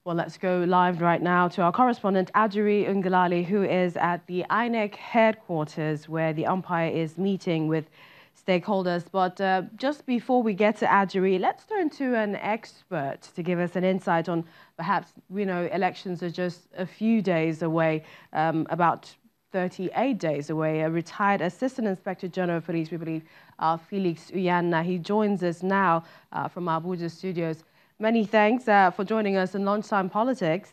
Well, let's go live right now to our correspondent, Ajuri Ungalali, who is at the INEC headquarters, where the umpire is meeting with stakeholders. But just before we get to Ajuri, let's turn to an expert to give us an insight on perhaps, elections are just a few days away, about 38 days away. A retired Assistant Inspector General of Police, we believe, Felix Uyanna. He joins us now from our Abuja studios. Many thanks for joining us in Lunchtime Politics.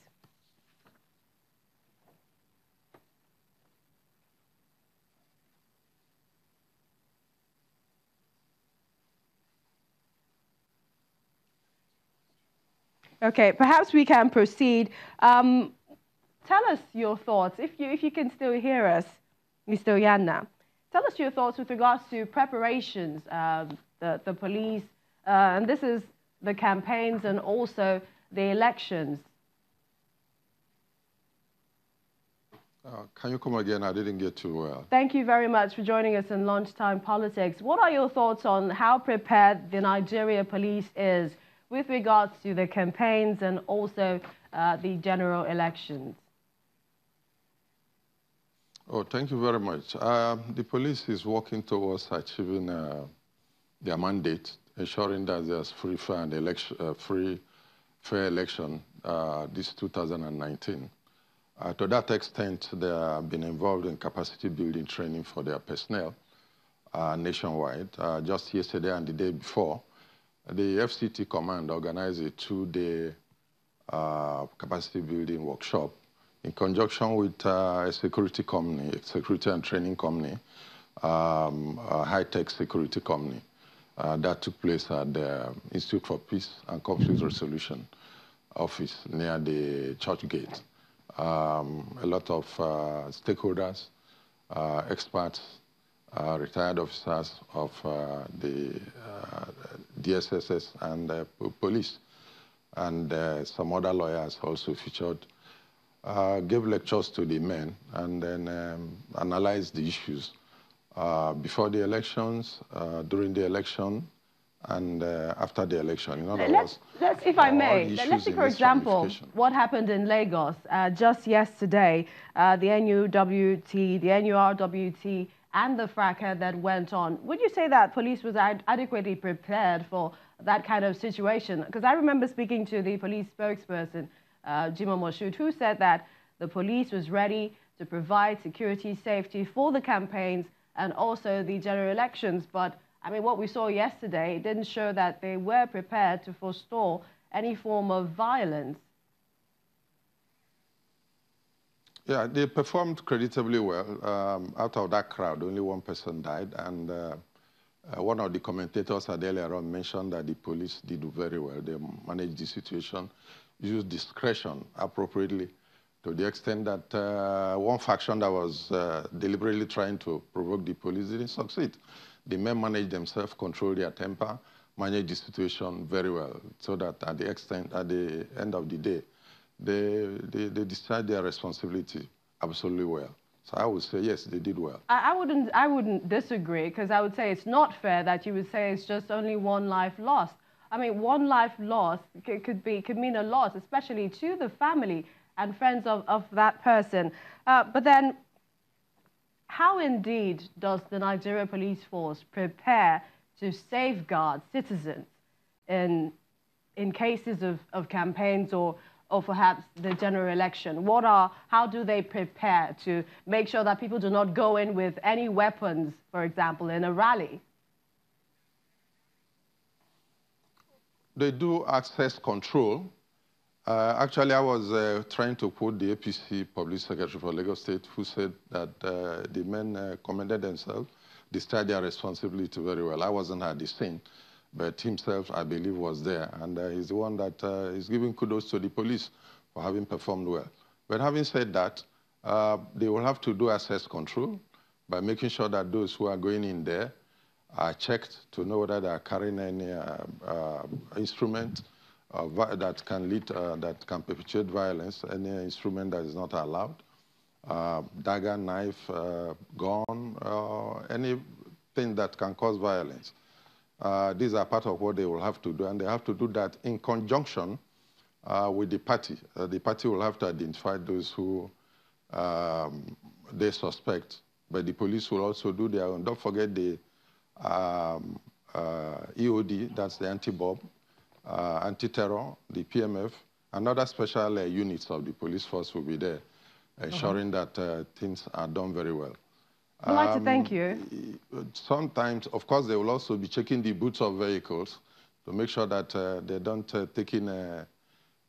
Okay, perhaps we can proceed. Tell us your thoughts, if you can still hear us, Mr. Uyanna. Tell us your thoughts with regards to preparations, the police, and this is the campaigns and also the elections. Can you come again? I didn't get too well. Thank you very much for joining us in Lunchtime Politics. What are your thoughts on how prepared the Nigeria police is with regards to the campaigns and also the general elections? Oh, thank you very much. The police is working towards achieving their mandate, ensuring that there's free, fair, and fair election this 2019. To that extent, they have been involved in capacity building training for their personnel nationwide. Just yesterday and the day before, the FCT command organized a 2-day capacity building workshop in conjunction with a security company, a security and training company, a high-tech security company. That took place at the Institute for Peace and Conflict Resolution office near the church gate. A lot of stakeholders, experts, retired officers of the DSSS and police, and some other lawyers also featured, gave lectures to the men and then analyzed the issues before the elections, during the election, and after the election. In other words, if I may, let's see, for example, what happened in Lagos just yesterday, the NUWT, the NURWT, and the fracas that went on. Would you say that police was adequately prepared for that kind of situation? Because I remember speaking to the police spokesperson, Jimoh Moshood, who said that the police was ready to provide security, safety for the campaigns and also the general elections. But I mean, what we saw yesterday didn't show that they were prepared to forestall any form of violence. Yeah, they performed creditably well. Out of that crowd, only one person died. And one of the commentators had earlier on mentioned that the police did very well. They managed the situation, used discretion appropriately, to the extent that one faction that was deliberately trying to provoke the police didn't succeed. The men managed themselves, controlled their temper, managed the situation very well, so that at the end of the day, they discharged their responsibility absolutely well. So I would say, yes, they did well. I wouldn't disagree, because I would say it's not fair that you would say it's just only one life lost. I mean, one life lost could mean a loss, especially to the family and friends of that person. But then, how indeed does the Nigeria Police Force prepare to safeguard citizens in cases of campaigns or perhaps the general election? How do they prepare to make sure that people do not go in with any weapons, for example, in a rally? They do access control. Actually, I was trying to quote the APC Public Secretary for Lagos State, who said that the men commended themselves, discharged their responsibility very well. I wasn't at the scene, but himself, I believe, was there. And he's the one that is giving kudos to the police for having performed well. But having said that, they will have to do access control by making sure that those who are going in there are checked to know whether they are carrying any instrument that can lead, that can perpetuate violence, any instrument that is not allowed, dagger, knife, gun, anything that can cause violence. These are part of what they will have to do, and they have to do that in conjunction with the party. The party will have to identify those who they suspect, but the police will also do their own. Don't forget the EOD, that's the anti-bomb, anti-terror, the PMF, and other special units of the police force will be there, ensuring that things are done very well. I'd like to thank you. Sometimes, of course, they will also be checking the boots of vehicles to make sure that they don't take in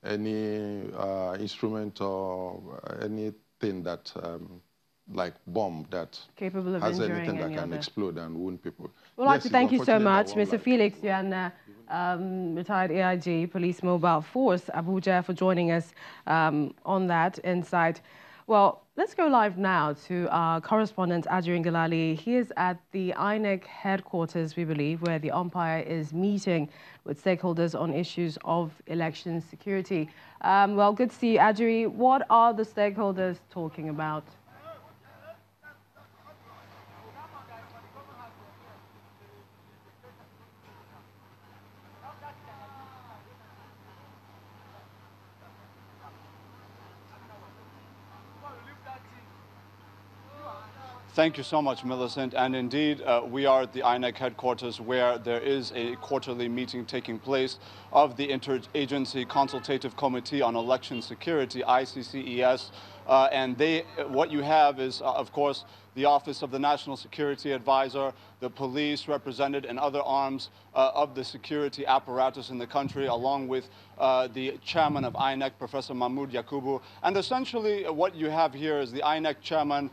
any instrument or anything that, like bomb, that capable of has injuring anything that can explode and wound people. We'd like to thank you so much, Mr. Felix Yuan, retired AIG, Police Mobile Force, Abuja, for joining us on that insight. Well, let's go live now to our correspondent, Adrian Galali. He is at the INEC headquarters, we believe, where the umpire is meeting with stakeholders on issues of election security. Well, good to see you, Adrian. What are the stakeholders talking about? Thank you so much, Millicent. And indeed, we are at the INEC headquarters where there is a quarterly meeting taking place of the Interagency Consultative Committee on Election Security, ICCES. And what you have is, of course, the Office of the National Security Advisor, the police represented, and other arms of the security apparatus in the country, along with the chairman of INEC, Professor Mahmoud Yakubu. And essentially what you have here is the INEC chairman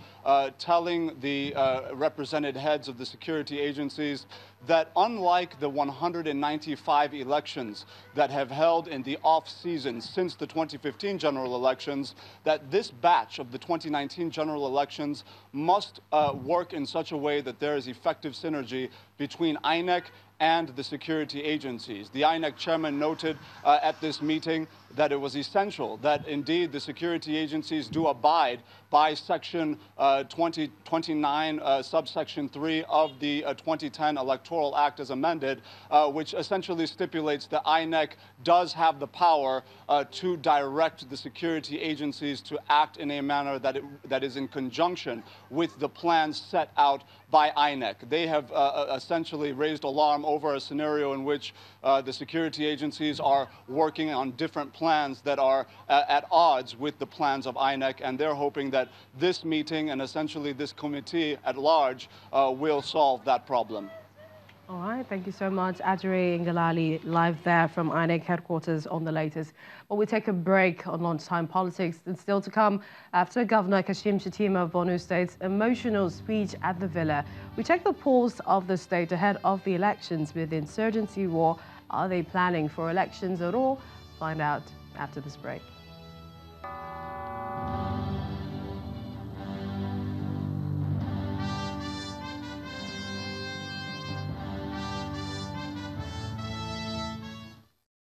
telling the represented heads of the security agencies that unlike the 195 elections that have held in the off-season since the 2015 general elections, that this batch of the 2019 general elections must work in such a way that there is effective synergy between INEC and the security agencies. The INEC chairman noted at this meeting that it was essential that indeed the security agencies do abide by Section 2029, subsection 3 of the 2010 Electoral Act as amended, which essentially stipulates that INEC does have the power to direct the security agencies to act in a manner that is in conjunction with the plans set out by INEC. They have essentially raised alarm over a scenario in which the security agencies are working on different plans that are at odds with the plans of INEC, and they're hoping that this meeting and essentially this committee at large will solve that problem. All right, thank you so much, Adjare Ngalali, live there from INEC headquarters on the latest. Well, we take a break on lunchtime politics, and still to come after Governor Kashim Shettima of Borno State's emotional speech at the Villa. We check the pulse of the state ahead of the elections with insurgency war. Are they planning for elections at all? Find out after this break.